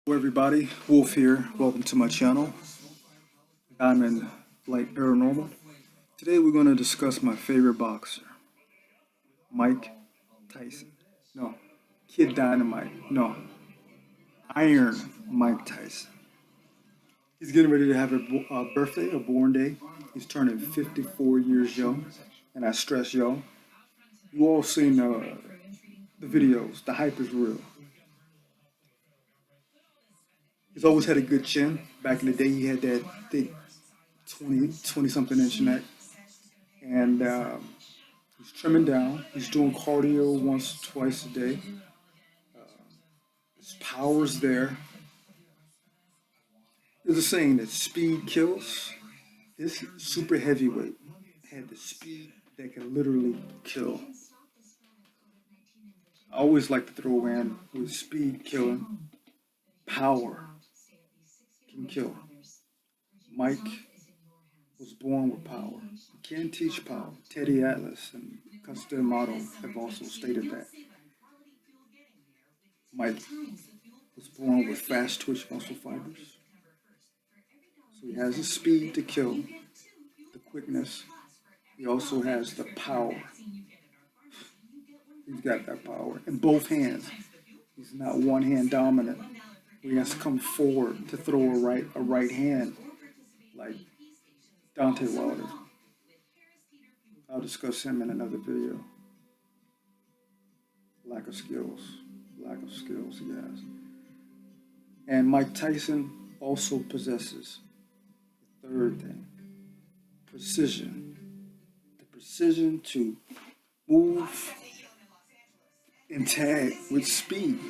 Hello everybody, Wolf here. Welcome to my channel. I'm in Light Paranormal. Today we're going to discuss my favorite boxer, Mike Tyson. No, Kid Dynamite. No, Iron Mike Tyson. He's getting ready to have a birthday, a born day. He's turning 54 years young, and I stress y'all. You all seen the videos. The hype is real. He's always had a good chin. Back in the day, he had that thick 20 something inch neck. And he's trimming down. He's doing cardio once, twice a day. His power's there. There's a saying that speed kills. This super heavyweight had the speed that can literally kill. I always like to throw in with speed killing, power can kill. Mike was born with power. You can't teach power. Teddy Atlas and Custom Model have also stated that. Mike was born with fast twitch muscle fibers. So he has the speed to kill, the quickness. He also has the power. He's got that power in both hands. He's not one hand dominant. He has to come forward to throw a right hand like Dante Wilder. I'll discuss him in another video. Lack of skills he has. And Mike Tyson also possesses the third thing, precision. The precision to move and tag with speed.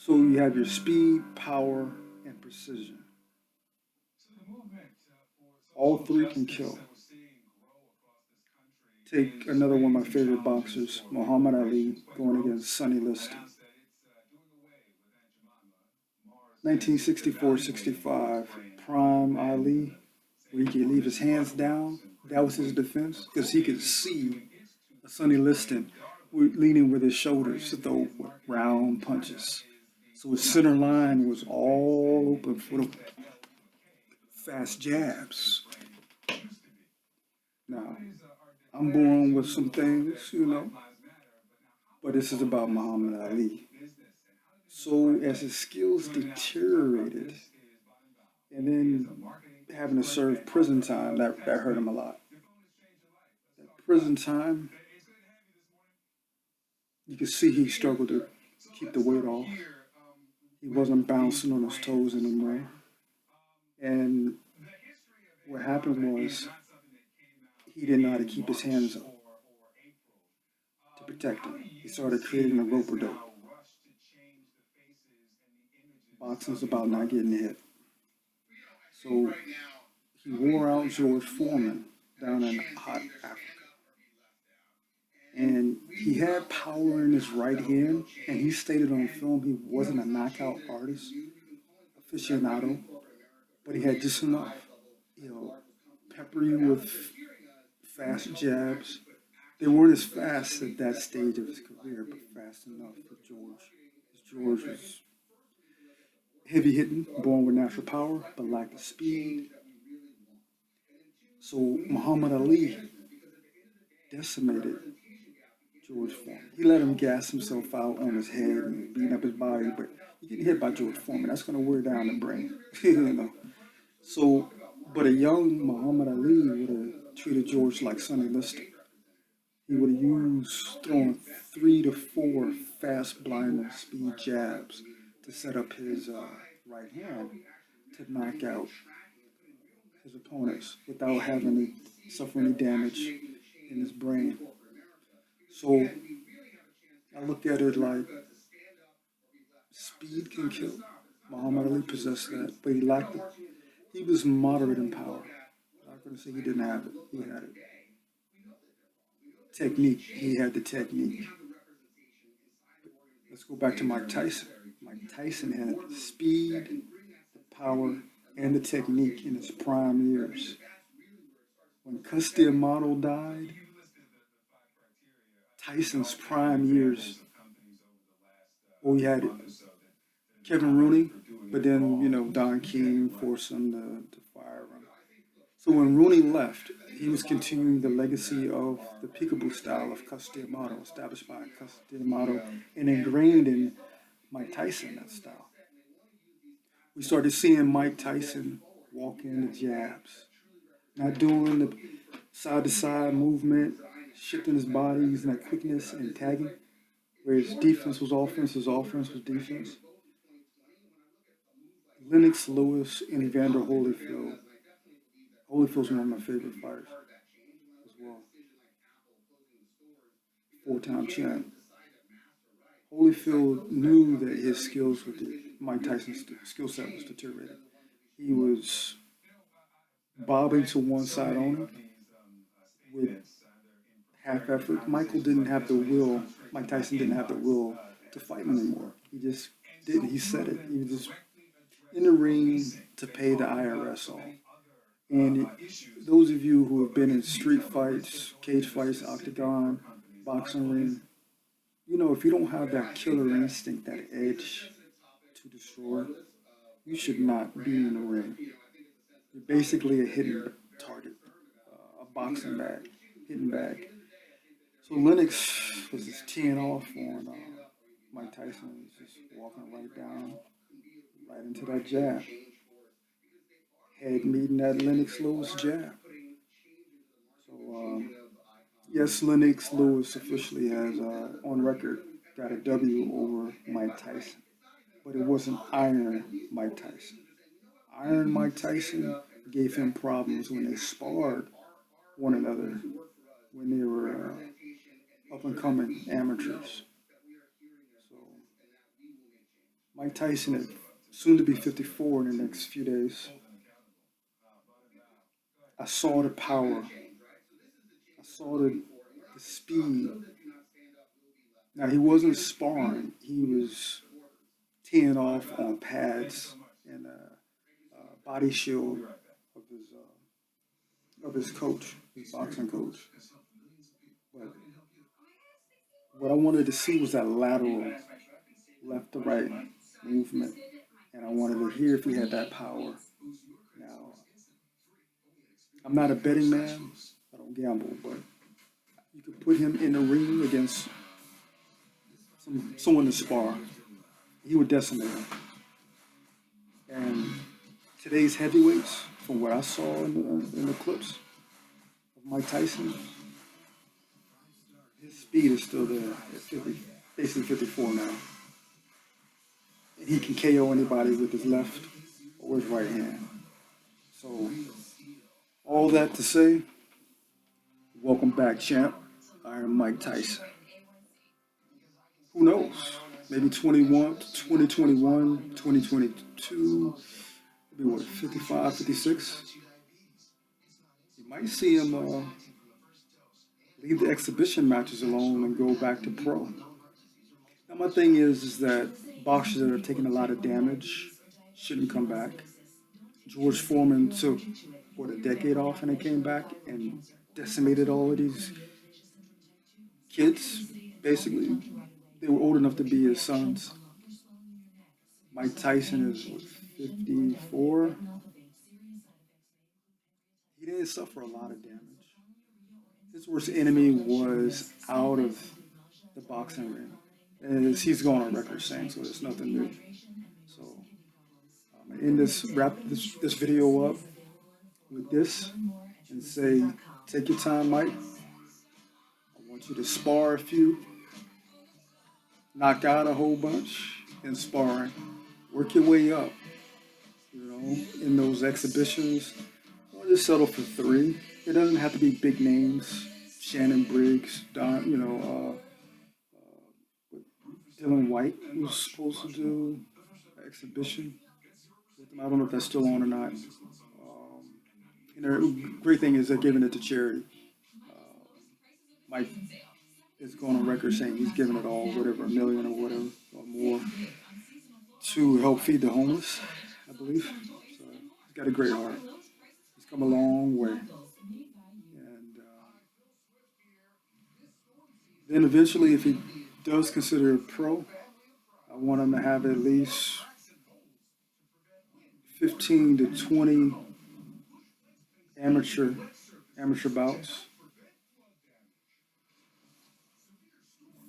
So you have your speed, power, and precision. All three can kill. Take another one of my favorite boxers, Muhammad Ali, going against Sonny Liston. 1964-65, prime Ali, where he could leave his hands down. That was his defense, because he could see Sonny Liston leaning with his shoulders to throw round punches. So his center line was all open for the fast jabs. Now, I'm born with some things, but this is about Muhammad Ali. So as his skills deteriorated, and then having to serve prison time, that hurt him a lot. That prison time, you could see he struggled to keep the weight off. He wasn't bouncing on his toes anymore. And what happened was he didn't know how to keep his hands up to protect him. He started creating a rope-a-dope. Boxing's about not getting hit. So he wore out George Foreman down in hot Africa. And he had power in his right hand, and he stated on film he wasn't a knockout artist, aficionado, but he had just enough, pepper you with fast jabs. They weren't as fast at that stage of his career, but fast enough for George. George was heavy hitting, born with natural power, but lacked the speed. So Muhammad Ali decimated George Foreman. He let him gas himself out on his head and beating up his body, but you get hit by George Foreman, that's going to wear down the brain. So, but a young Muhammad Ali would have treated George like Sonny Liston. He would have used throwing 3 to 4 fast blind speed jabs to set up his right hand to knock out his opponents without having to suffer any damage in his brain. So I look at it like speed can kill. Muhammad Ali possessed that, but he lacked it. He was moderate in power. I'm not going to say he didn't have it. He had it. Technique. He had the technique. Let's go back to Mike Tyson. Mike Tyson had the speed, the power, and the technique in his prime years. When Custom Model died, Tyson's prime years Well, we had Kevin Rooney, but then, Don King forced him to fire him. So when Rooney left, he was continuing the legacy of the peekaboo style of Castellamato, established by Castellamato and ingrained in Mike Tyson, that style. We started seeing Mike Tyson walk in the jabs, not doing the side to side movement, shifting his body, using that quickness and tagging, where his defense was offense, his offense was defense. Lennox Lewis and Evander Holyfield. Holyfield's one of my favorite fighters as well. 4-time champ. Holyfield knew that his skills with Mike Tyson's skill set was deteriorating. He was bobbing to one side only with half effort. Michael didn't have the will. Mike Tyson didn't have the will to fight anymore. He just didn't. He said it. He was just in the ring to pay the IRS off. And those of you who have been in street fights, cage fights, octagon, boxing ring, if you don't have that killer instinct, that edge to destroy, you should not be in the ring. You're basically a hidden target, a boxing bag, hidden bag. So Lennox was just teeing off on Mike Tyson. He was just walking right down, right into that jab. Head meeting that Lennox Lewis jab. So yes, Lennox Lewis officially has, on record, got a W over Mike Tyson. But it wasn't Iron Mike Tyson. Iron Mike Tyson gave him problems when they sparred one another, when they were up and coming amateurs. So Mike Tyson is soon to be 54 in the next few days. I saw the power. I saw the speed. Now, he wasn't sparring. He was teeing off on pads and a body shield of his coach, his boxing coach. But what I wanted to see was that lateral left to right movement, and I wanted to hear if he had that power. Now, I'm not a betting man. I don't gamble, but you could put him in the ring against someone to spar. He would decimate him. And today's heavyweights, from what I saw in the clips of Mike Tyson, his speed is still there at 50, basically 54 now. And he can KO anybody with his left or his right hand. So, all that to say, welcome back, champ. Iron Mike Tyson. Who knows? Maybe 2021, 2022, maybe what, 55, 56? You might see him leave the exhibition matches alone and go back to pro. Now, my thing is that boxers that are taking a lot of damage shouldn't come back. George Foreman took, a decade off and he came back and decimated all of these kids, basically. They were old enough to be his sons. Mike Tyson is, 54? He didn't suffer a lot of damage. His worst enemy was out of the boxing ring. And he's going on record saying, so there's nothing new. So I'm going to wrap this video up with this and say, take your time, Mike. I want you to spar a few, knock out a whole bunch in sparring. Work your way up, in those exhibitions. Or just settle for 3. It doesn't have to be big names. Shannon Briggs, Dylan White was supposed to do an exhibition with them. I don't know if that's still on or not. The great thing is they're giving it to charity. Mike is going on record saying he's giving it all, whatever, $1 million or whatever, or more, to help feed the homeless, I believe. So he's got a great heart. He's come a long way. And then eventually, if he does consider a pro, I want him to have at least 15 to 20 amateur bouts,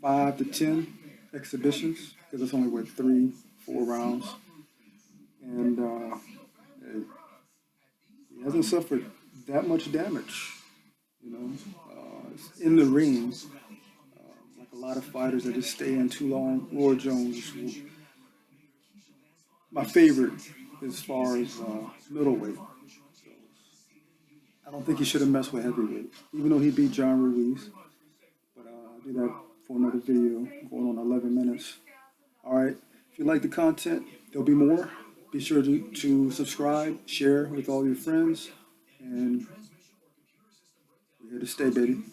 5 to 10 exhibitions, because it's only what 3-4 rounds, and he hasn't suffered that much damage. You know, it's in the ring, like a lot of fighters that just stay in too long. Roy Jones, my favorite as far as middleweight. I don't think he should have messed with heavyweight, even though he beat John Ruiz. But I'll do that for another video, going on 11 minutes. All right. If you like the content, there'll be more. Be sure to subscribe, share with all your friends, and we're here to stay, baby.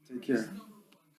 Take care.